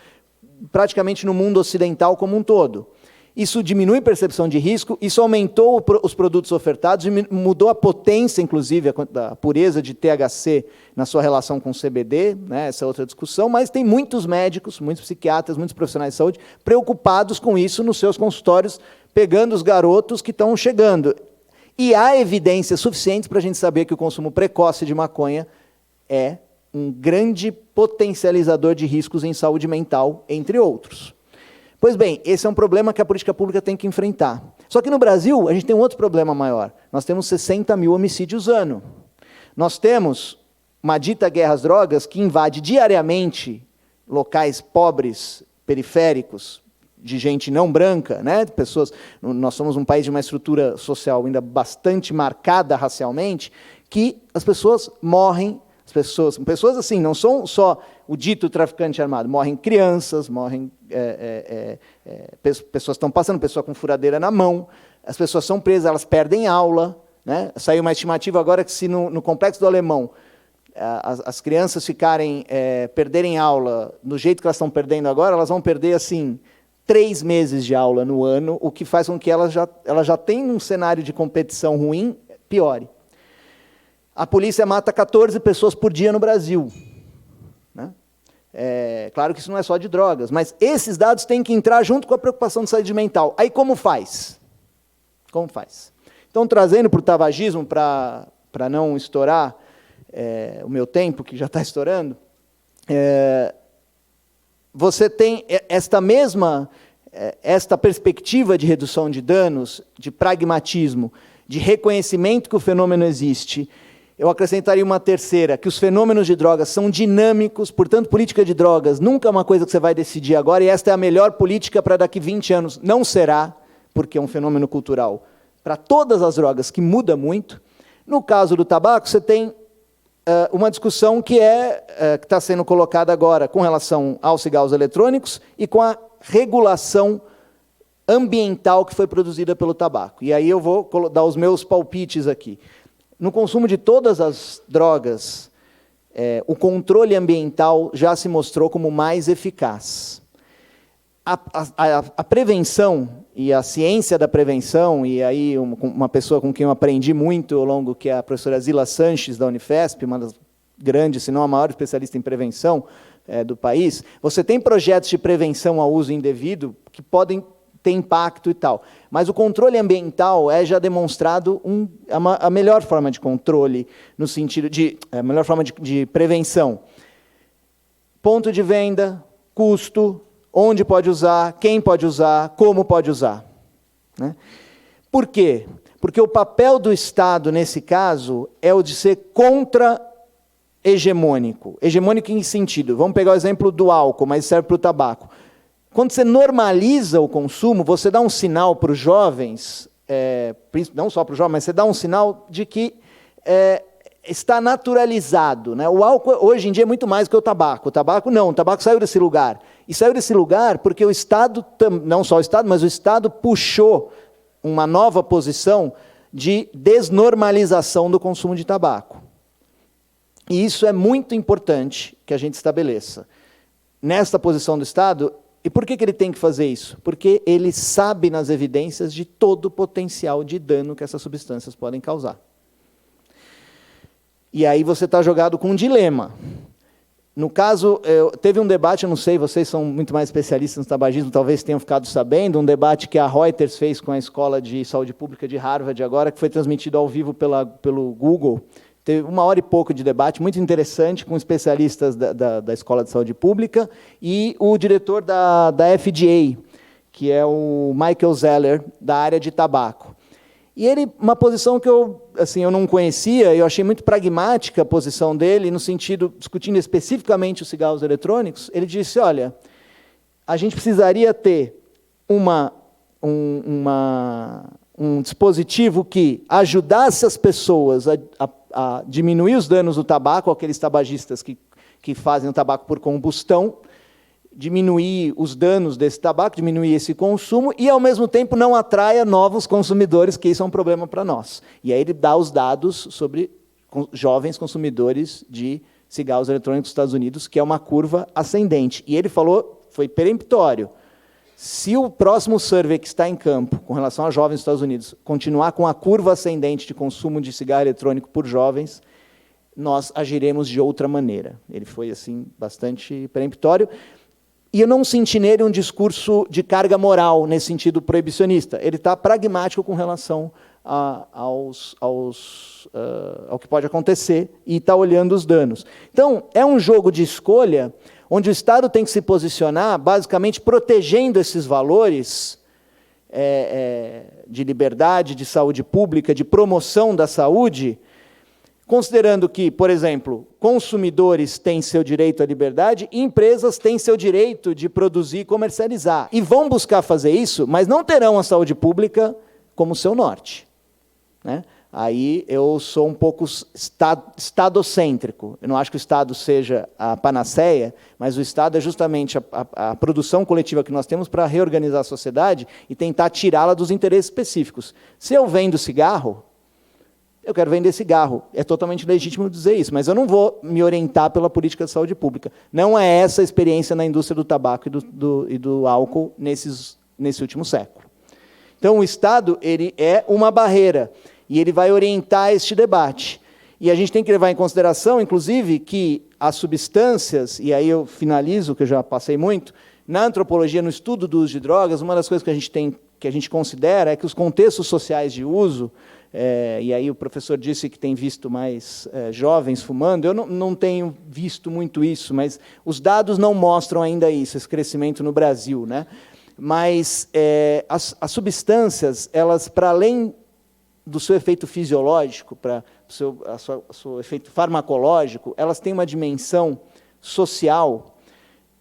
praticamente no mundo ocidental como um todo. Isso diminui a percepção de risco, isso aumentou os produtos ofertados, mudou a potência, inclusive, a pureza de THC na sua relação com o CBD, né, essa é outra discussão, mas tem muitos médicos, muitos psiquiatras, muitos profissionais de saúde preocupados com isso nos seus consultórios, pegando os garotos que estão chegando. E há evidências suficientes para a gente saber que o consumo precoce de maconha é um grande potencializador de riscos em saúde mental, entre outros. Pois bem, esse é um problema que a política pública tem que enfrentar. Só que no Brasil, a gente tem um outro problema maior. Nós temos 60 mil homicídios ano. Nós temos uma dita guerra às drogas que invade diariamente locais pobres, periféricos, de gente não branca, né? Pessoas, nós somos um país de uma estrutura social ainda bastante marcada racialmente, que as pessoas morrem. Pessoas assim, não são só o dito traficante armado, morrem crianças, morrem pessoas estão passando, pessoa com furadeira na mão, as pessoas são presas, elas perdem aula, né? Saiu uma estimativa agora que se no Complexo do Alemão as crianças perderem aula do jeito que elas estão perdendo agora, elas vão perder assim 3 meses de aula no ano, o que faz com que elas já tenham um cenário de competição ruim, piore. A polícia mata 14 pessoas por dia no Brasil. Né? Claro que isso não é só de drogas, mas esses dados têm que entrar junto com a preocupação de saúde mental. Aí como faz? Como faz? Então, trazendo para o tabagismo, para não estourar o meu tempo, que já está estourando, você tem esta perspectiva de redução de danos, de pragmatismo, de reconhecimento que o fenômeno existe. Eu acrescentaria uma terceira, que os fenômenos de drogas são dinâmicos, portanto, política de drogas nunca é uma coisa que você vai decidir agora, e esta é a melhor política para daqui 20 anos. Não será, porque é um fenômeno cultural, para todas as drogas, que muda muito. No caso do tabaco, você tem uma discussão que está sendo colocada agora com relação aos cigarros eletrônicos e com a regulação ambiental que foi produzida pelo tabaco. E aí eu vou dar os meus palpites aqui. No consumo de todas as drogas, o controle ambiental já se mostrou como mais eficaz. A prevenção e a ciência da prevenção, e aí uma pessoa com quem eu aprendi muito ao longo, que é a professora Zila Sanches, da Unifesp, uma das grandes, se não a maior especialista em prevenção do país, você tem projetos de prevenção ao uso indevido que podem ter impacto e tal. Mas o controle ambiental é já demonstrado a melhor forma de controle, no sentido de a melhor forma de prevenção. Ponto de venda, custo, onde pode usar, quem pode usar, como pode usar. Né? Por quê? Porque o papel do Estado, nesse caso, é o de ser contra-hegemônico. Hegemônico em que sentido? Vamos pegar o exemplo do álcool, mas serve para o tabaco. Quando você normaliza o consumo, você dá um sinal para os jovens, não só para os jovens, mas você dá um sinal de que está naturalizado. Né? O álcool, hoje em dia, é muito mais que o tabaco. O tabaco, não, o tabaco saiu desse lugar. E saiu desse lugar porque o Estado, não só o Estado, mas o Estado puxou uma nova posição de desnormalização do consumo de tabaco. E isso é muito importante que a gente estabeleça. Nesta posição do Estado, e por que ele tem que fazer isso? Porque ele sabe nas evidências de todo o potencial de dano que essas substâncias podem causar. E aí você está jogado com um dilema. No caso, teve um debate, eu não sei, vocês são muito mais especialistas no tabagismo, talvez tenham ficado sabendo, um debate que a Reuters fez com a Escola de Saúde Pública de Harvard agora, que foi transmitido ao vivo pelo Google. Teve 1 hora e pouco de debate, muito interessante, com especialistas da Escola de Saúde Pública e o diretor da FDA, que é o Michael Zeller, da área de tabaco. E ele, uma posição que eu não conhecia, eu achei muito pragmática a posição dele, no sentido, discutindo especificamente os cigarros eletrônicos, ele disse, olha, a gente precisaria ter um dispositivo que ajudasse as pessoas a diminuir os danos do tabaco, aqueles tabagistas que fazem o tabaco por combustão, diminuir os danos desse tabaco, diminuir esse consumo e, ao mesmo tempo, não atraia novos consumidores, que isso é um problema para nós. E aí ele dá os dados sobre jovens consumidores de cigarros eletrônicos nos Estados Unidos, que é uma curva ascendente. E ele falou, foi peremptório, Se o próximo survey que está em campo, com relação a jovens nos Estados Unidos, continuar com a curva ascendente de consumo de cigarro eletrônico por jovens, nós agiremos de outra maneira. Ele foi assim bastante peremptório. E eu não senti nele um discurso de carga moral, nesse sentido proibicionista. Ele está pragmático com relação ao que pode acontecer e está olhando os danos. Então, é um jogo de escolha onde o Estado tem que se posicionar, basicamente protegendo esses valores de liberdade, de saúde pública, de promoção da saúde, considerando que, por exemplo, consumidores têm seu direito à liberdade e empresas têm seu direito de produzir e comercializar. E vão buscar fazer isso, mas não terão a saúde pública como seu norte, né? Aí eu sou um pouco estadocêntrico. Eu não acho que o Estado seja a panaceia, mas o Estado é justamente a produção coletiva que nós temos para reorganizar a sociedade e tentar tirá-la dos interesses específicos. Se eu vendo cigarro, eu quero vender cigarro. É totalmente legítimo dizer isso, mas eu não vou me orientar pela política de saúde pública. Não é essa a experiência na indústria do tabaco e do álcool nesse último século. Então, o Estado ele é uma barreira, e ele vai orientar este debate. E a gente tem que levar em consideração, inclusive, que as substâncias, e aí eu finalizo, que eu já passei muito, na antropologia, no estudo do uso de drogas, uma das coisas que a gente considera é que os contextos sociais de uso, e aí o professor disse que tem visto mais jovens fumando, eu não tenho visto muito isso, mas os dados não mostram ainda isso, esse crescimento no Brasil, né? Mas as substâncias, elas, para além do seu efeito fisiológico, para o seu efeito farmacológico, elas têm uma dimensão social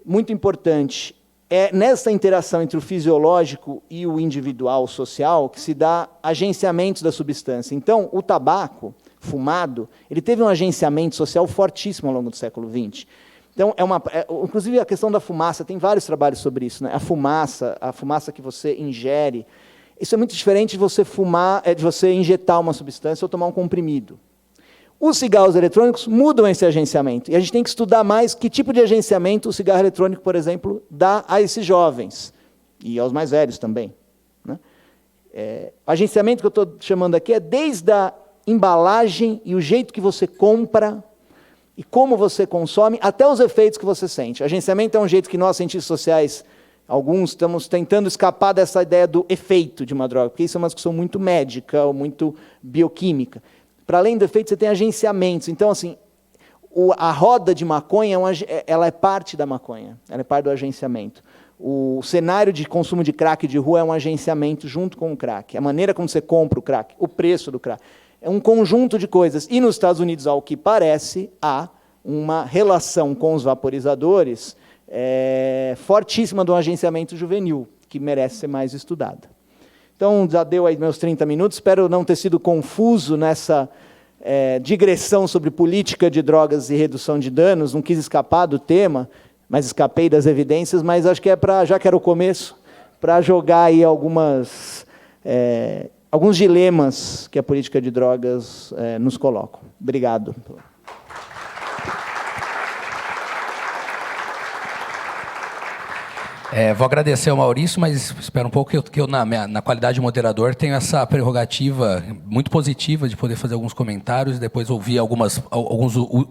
muito importante. É nessa interação entre o fisiológico e o individual social que se dá agenciamentos da substância. Então, o tabaco fumado, ele teve um agenciamento social fortíssimo ao longo do século XX. Então, inclusive a questão da fumaça, tem vários trabalhos sobre isso, né? A fumaça que você ingere. Isso é muito diferente de você fumar, de você injetar uma substância ou tomar um comprimido. Os cigarros eletrônicos mudam esse agenciamento. E a gente tem que estudar mais que tipo de agenciamento o cigarro eletrônico, por exemplo, dá a esses jovens. E aos mais velhos também, né? O agenciamento que eu estou chamando aqui é desde a embalagem e o jeito que você compra e como você consome, até os efeitos que você sente. Agenciamento é um jeito que nós, cientistas sociais, alguns estamos tentando escapar dessa ideia do efeito de uma droga, porque isso é uma discussão muito médica ou muito bioquímica. Para além do efeito, você tem agenciamentos. Então, assim, a roda de maconha, ela é parte da maconha, ela é parte do agenciamento. O cenário de consumo de crack de rua é um agenciamento junto com o crack. A maneira como você compra o crack, o preço do crack. É um conjunto de coisas. E nos Estados Unidos, ao que parece, há uma relação com os vaporizadores fortíssima do agenciamento juvenil, que merece ser mais estudada. Então, já deu aí meus 30 minutos, espero não ter sido confuso nessa digressão sobre política de drogas e redução de danos, não quis escapar do tema, mas escapei das evidências, mas acho que já que era o começo, para jogar aí alguns dilemas que a política de drogas nos coloca. Obrigado. Vou agradecer ao Maurício, mas espero um pouco que eu na qualidade de moderador, tenho essa prerrogativa muito positiva de poder fazer alguns comentários e depois ouvir alguns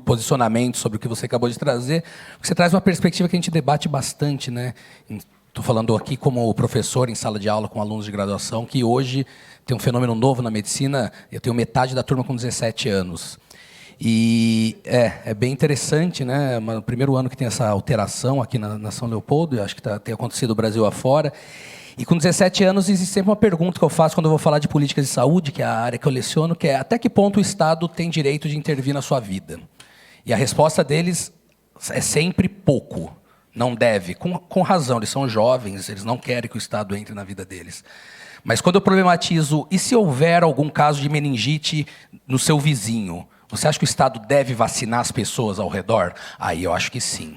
posicionamentos sobre o que você acabou de trazer. Você traz uma perspectiva que a gente debate bastante, né? Estou falando aqui como professor em sala de aula com alunos de graduação, que hoje tem um fenômeno novo na medicina. Eu tenho metade da turma com 17 anos. E é bem interessante, né? O primeiro ano que tem essa alteração aqui na São Leopoldo, eu acho que tem acontecido no Brasil afora. E com 17 anos existe sempre uma pergunta que eu faço quando eu vou falar de políticas de saúde, que é a área que eu leciono, que é até que ponto o Estado tem direito de intervir na sua vida? E a resposta deles é sempre pouco, não deve, com razão, eles são jovens, eles não querem que o Estado entre na vida deles. Mas quando eu problematizo, e se houver algum caso de meningite no seu vizinho? Você acha que o Estado deve vacinar as pessoas ao redor? Aí eu acho que sim.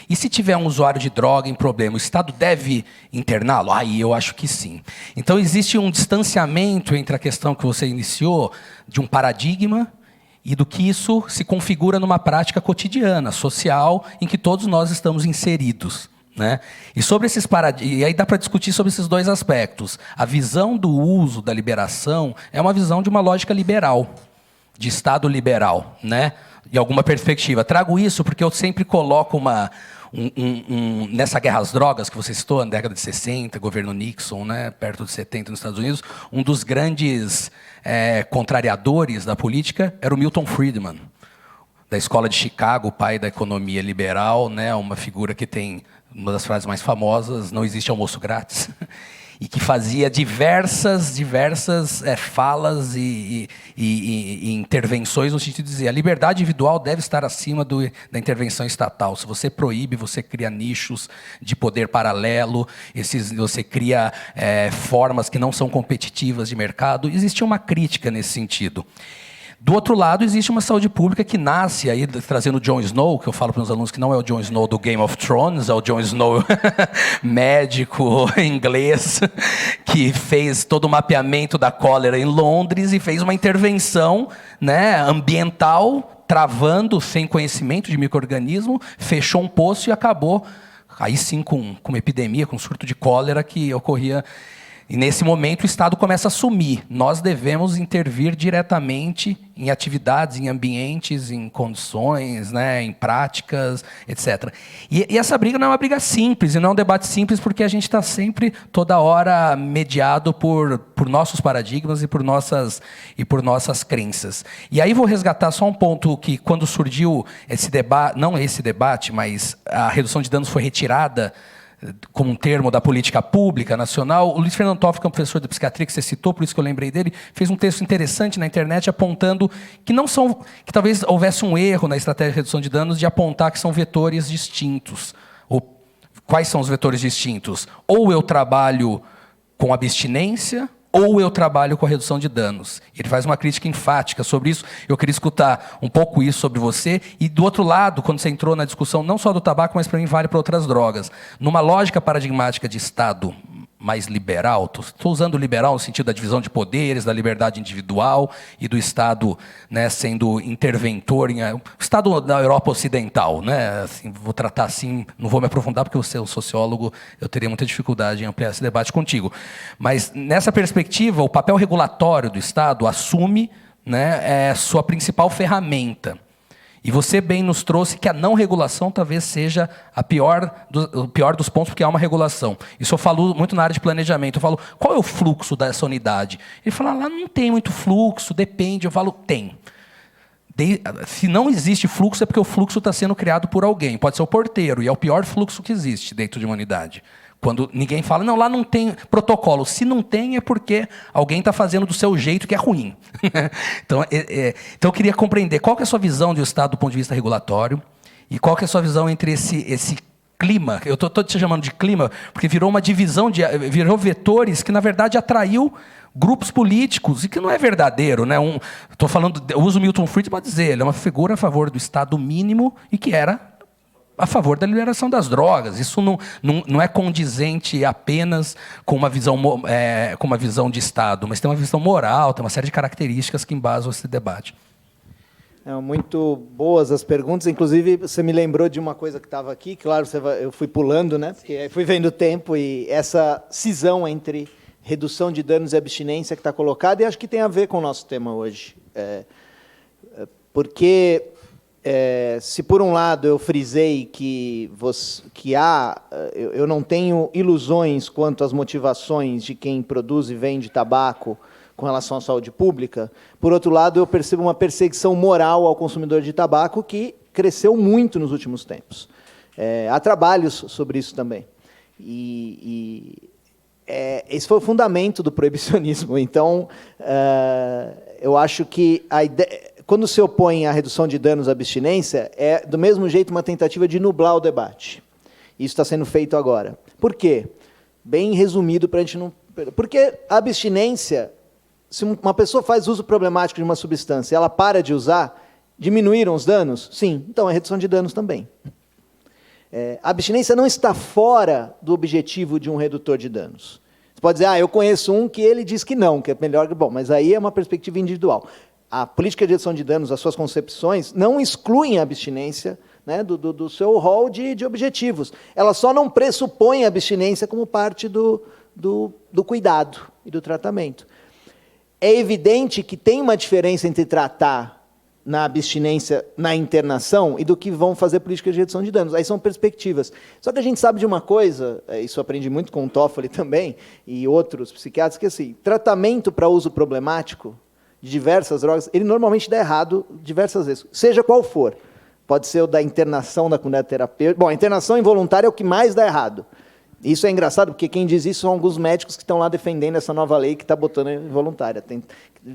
E se tiver um usuário de droga em problema, o Estado deve interná-lo? Aí eu acho que sim. Então existe um distanciamento entre a questão que você iniciou, de um paradigma, e do que isso se configura numa prática cotidiana, social, em que todos nós estamos inseridos. né? E aí dá para discutir sobre esses dois aspectos. A visão do uso da liberação é uma visão de uma lógica liberal, de Estado liberal, né? De alguma perspectiva. Trago isso porque eu sempre coloco nessa guerra às drogas que você citou, na década de 60, governo Nixon, né, perto de 70 nos Estados Unidos, um dos grandes contrariadores da política era o Milton Friedman, da escola de Chicago, o pai da economia liberal, né, uma figura que tem uma das frases mais famosas, não existe almoço grátis, e que fazia diversas falas e intervenções no sentido de dizer a liberdade individual deve estar acima da intervenção estatal. Se você proíbe, você cria nichos de poder paralelo, você cria formas que não são competitivas de mercado. Existia uma crítica nesse sentido. Do outro lado, existe uma saúde pública que nasce, aí, trazendo o Jon Snow, que eu falo para os alunos que não é o Jon Snow do Game of Thrones, é o Jon Snow médico inglês, que fez todo o mapeamento da cólera em Londres e fez uma intervenção, né, ambiental, travando, sem conhecimento de micro-organismo, fechou um poço e acabou, aí sim, com uma epidemia, com um surto de cólera que ocorria. E, nesse momento, o Estado começa a assumir. Nós devemos intervir diretamente em atividades, em ambientes, em condições, né, em práticas, etc. E essa briga não é uma briga simples, e não é um debate simples, porque a gente está sempre, toda hora, mediado por nossos paradigmas e por nossas crenças. E aí vou resgatar só um ponto que, quando surgiu esse debate, não esse debate, mas a redução de danos foi retirada como um termo da política pública nacional, o Luiz Fernando Toff, que é um professor de psiquiatria que você citou, por isso que eu lembrei dele, fez um texto interessante na internet apontando que talvez houvesse um erro na estratégia de redução de danos de apontar que são vetores distintos. Ou quais são os vetores distintos? Ou eu trabalho com abstinência, ou eu trabalho com a redução de danos. Ele faz uma crítica enfática sobre isso. Eu queria escutar um pouco isso sobre você. E, do outro lado, quando você entrou na discussão, não só do tabaco, mas, para mim, vale para outras drogas. Numa lógica paradigmática de Estado mais liberal, estou usando liberal no sentido da divisão de poderes, da liberdade individual e do Estado, né, sendo interventor, o Estado da Europa Ocidental, né, assim, vou tratar assim, não vou me aprofundar porque você é um sociólogo, eu teria muita dificuldade em ampliar esse debate contigo. Mas, nessa perspectiva, o papel regulatório do Estado assume, né, sua principal ferramenta. E você bem nos trouxe que a não regulação talvez seja o pior dos pontos, porque há uma regulação. Isso eu falo muito na área de planejamento. Eu falo, qual é o fluxo dessa unidade? Ele fala, lá não tem muito fluxo, depende. Eu falo, tem. Se não existe fluxo, é porque o fluxo está sendo criado por alguém. Pode ser o porteiro, e é o pior fluxo que existe dentro de uma unidade. Quando ninguém fala, não, lá não tem protocolo. Se não tem, é porque alguém está fazendo do seu jeito, que é ruim. Então, eu queria compreender qual que é a sua visão de Estado do ponto de vista regulatório e qual que é a sua visão entre esse clima. Eu estou te chamando de clima porque virou uma divisão, virou vetores que, na verdade, atraiu grupos políticos, e que não é verdadeiro, né? Eu uso Milton Friedman para dizer, ele é uma figura a favor do Estado mínimo e que era a favor da liberação das drogas. Isso não é condizente apenas com uma visão de Estado, mas tem uma visão moral, tem uma série de características que embasam esse debate. Muito boas as perguntas. Inclusive, você me lembrou de uma coisa que estava aqui. Claro, eu fui pulando, né? Porque fui vendo o tempo, e essa cisão entre redução de danos e abstinência que está colocada, e acho que tem a ver com o nosso tema hoje. Porque... se por um lado eu frisei que eu não tenho ilusões quanto às motivações de quem produz e vende tabaco com relação à saúde pública, por outro lado eu percebo uma perseguição moral ao consumidor de tabaco que cresceu muito nos últimos tempos. Há trabalhos sobre isso também. Esse foi o fundamento do proibicionismo. Então, eu acho que a ideia... Quando se opõe à redução de danos à abstinência, é, do mesmo jeito, uma tentativa de nublar o debate. Isso está sendo feito agora. Por quê? Bem resumido, para a gente não... Porque a abstinência, se uma pessoa faz uso problemático de uma substância, ela para de usar, diminuíram os danos? Sim. Então, é redução de danos também. A abstinência não está fora do objetivo de um redutor de danos. Você pode dizer, eu conheço um que ele diz que não, que é melhor... Bom, mas aí é uma perspectiva individual. A política de redução de danos, as suas concepções, não excluem a abstinência né, do seu rol de objetivos. Ela só não pressupõe a abstinência como parte do cuidado e do tratamento. É evidente que tem uma diferença entre tratar na abstinência, na internação, e do que vão fazer políticas de redução de danos. Aí são perspectivas. Só que a gente sabe de uma coisa, isso eu aprendi muito com o Toffoli também, e outros psiquiatras, que assim, tratamento para uso problemático de diversas drogas, ele normalmente dá errado diversas vezes, seja qual for. Pode ser o da internação da comunidade terapêutica. Bom, a internação involuntária é o que mais dá errado. Isso é engraçado, porque quem diz isso são alguns médicos que estão lá defendendo essa nova lei que está botando involuntária.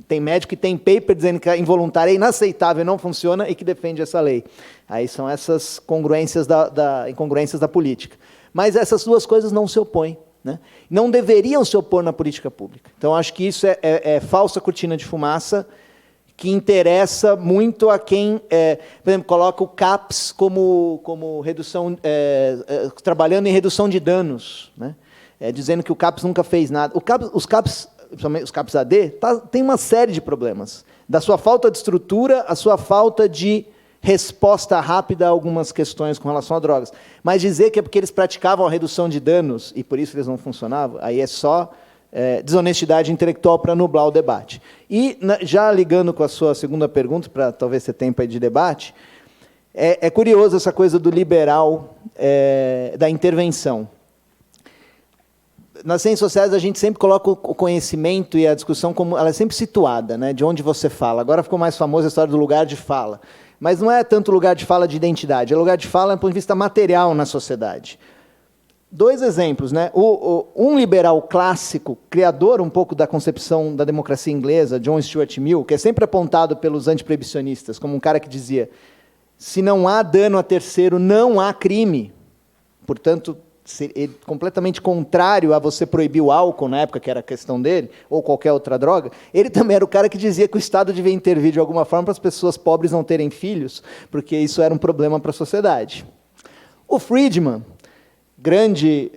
Tem médico que tem paper dizendo que a involuntária é inaceitável, não funciona, e que defende essa lei. Aí são essas incongruências da política. Mas essas duas coisas não se opõem, né? Não deveriam se opor na política pública. Então, acho que isso é falsa cortina de fumaça, que interessa muito a quem, por exemplo, coloca o CAPS como redução, trabalhando em redução de danos, né? Dizendo que o CAPS nunca fez nada. Os CAPS, principalmente os CAPS AD, tem uma série de problemas. Da sua falta de estrutura, a sua falta de resposta rápida a algumas questões com relação a drogas. Mas dizer que é porque eles praticavam a redução de danos e por isso eles não funcionavam, aí é só desonestidade intelectual para nublar o debate. E, já ligando com a sua segunda pergunta, para talvez ter tempo aí de debate, é curioso essa coisa do liberal, da intervenção. Nas ciências sociais, a gente sempre coloca o conhecimento e a discussão como ela é sempre situada, né, de onde você fala. Agora ficou mais famosa a história do lugar de fala. Mas não é tanto lugar de fala de identidade, é lugar de fala do ponto de vista material na sociedade. Dois exemplos, né? Um liberal clássico, criador um pouco da concepção da democracia inglesa, John Stuart Mill, que é sempre apontado pelos antiproibicionistas como um cara que dizia: se não há dano a terceiro, não há crime. Portanto, completamente contrário a você proibir o álcool, na época que era a questão dele, ou qualquer outra droga. Ele também era o cara que dizia que o Estado devia intervir de alguma forma para as pessoas pobres não terem filhos, porque isso era um problema para a sociedade. O Friedman, grande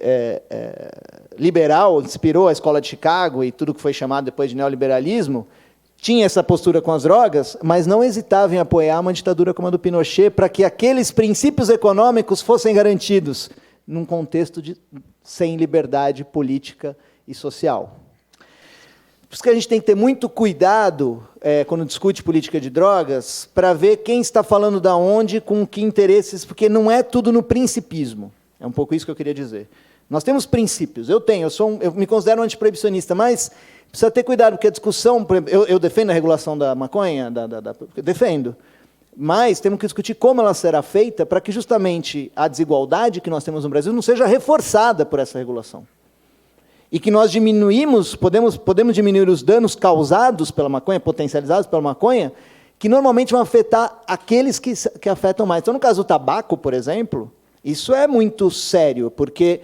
liberal, inspirou a Escola de Chicago e tudo que foi chamado depois de neoliberalismo, tinha essa postura com as drogas, mas não hesitava em apoiar uma ditadura como a do Pinochet para que aqueles princípios econômicos fossem garantidos num contexto sem liberdade política e social. Por isso que a gente tem que ter muito cuidado quando discute política de drogas, para ver quem está falando da onde, com que interesses, porque não é tudo no principismo. É um pouco isso que eu queria dizer. Nós temos princípios. Eu me considero um antiproibicionista, mas precisa ter cuidado, porque a discussão... Por exemplo, eu defendo a regulação da maconha, defendo. Mas temos que discutir como ela será feita para que justamente a desigualdade que nós temos no Brasil não seja reforçada por essa regulação. E que nós podemos diminuir os danos causados pela maconha, potencializados pela maconha, que normalmente vão afetar aqueles que afetam mais. Então, no caso do tabaco, por exemplo, isso é muito sério, porque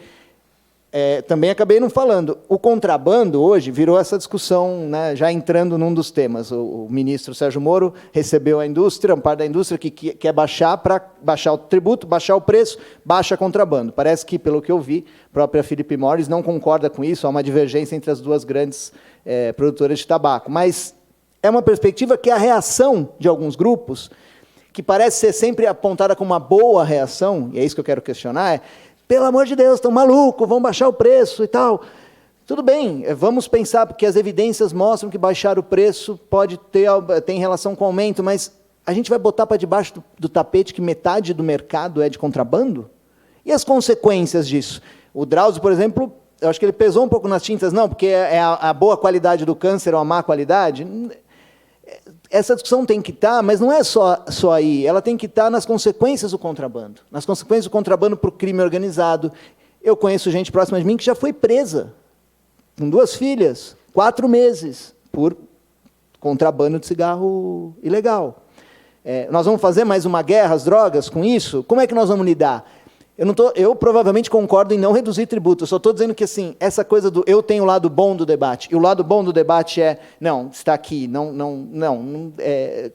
também acabei não falando. O contrabando, hoje, virou essa discussão, né, já entrando num dos temas. O ministro Sérgio Moro recebeu a indústria, uma parte da indústria que quer baixar, para baixar o tributo, baixar o preço, baixa contrabando. Parece que, pelo que eu vi, a própria Philip Morris não concorda com isso, há uma divergência entre as duas grandes produtoras de tabaco. Mas é uma perspectiva que a reação de alguns grupos, que parece ser sempre apontada como uma boa reação, e é isso que eu quero questionar, pelo amor de Deus, estão malucos, vão baixar o preço e tal. Tudo bem, vamos pensar, porque as evidências mostram que baixar o preço tem relação com o aumento, mas a gente vai botar para debaixo do tapete que metade do mercado é de contrabando? E as consequências disso? O Drauzio, por exemplo, eu acho que ele pesou um pouco nas tintas, não, porque é a boa qualidade do câncer ou a má qualidade. Essa discussão tem que estar, mas não é só aí, ela tem que estar nas consequências do contrabando. Nas consequências do contrabando para o crime organizado. Eu conheço gente próxima de mim que já foi presa, com 2 filhas, 4 meses, por contrabando de cigarro ilegal. Nós vamos fazer mais uma guerra às drogas com isso? Como é que nós vamos lidar? Eu provavelmente concordo em não reduzir tributo, eu só estou dizendo que assim, essa coisa do eu tenho o lado bom do debate, e o lado bom do debate não, está aqui,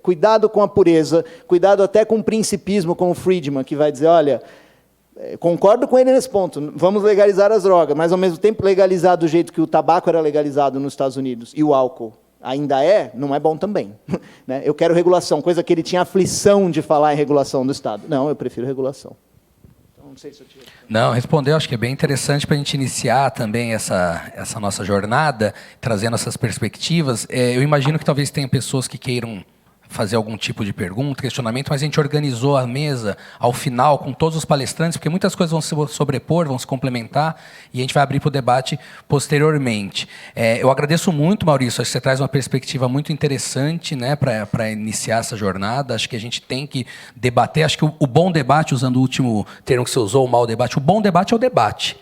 cuidado com a pureza, cuidado até com o principismo, como o Friedman, que vai dizer, olha, concordo com ele nesse ponto, vamos legalizar as drogas, mas ao mesmo tempo legalizar do jeito que o tabaco era legalizado nos Estados Unidos, e o álcool, ainda não é bom também. Né? Eu quero regulação, coisa que ele tinha aflição de falar em regulação do Estado. Não, eu prefiro regulação. Então, não sei se eu tinha... Não, respondeu, acho que é bem interessante para a gente iniciar também essa nossa jornada, trazendo essas perspectivas. Eu imagino que talvez tenha pessoas que queiram fazer algum tipo de pergunta, questionamento, mas a gente organizou a mesa ao final com todos os palestrantes, porque muitas coisas vão se sobrepor, vão se complementar, e a gente vai abrir para o debate posteriormente. Eu agradeço muito, Maurício, acho que você traz uma perspectiva muito interessante, né, para iniciar essa jornada. Acho que a gente tem que debater, acho que o bom debate, usando o último termo que você usou, o mau debate, o bom debate é o debate.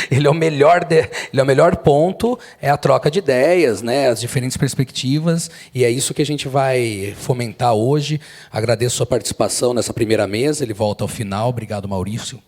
Ele é o melhor ponto, é a troca de ideias, né, as diferentes perspectivas, e é isso que a gente vai fomentar hoje. Agradeço a sua participação nessa primeira mesa. Ele volta ao final. Obrigado, Maurício.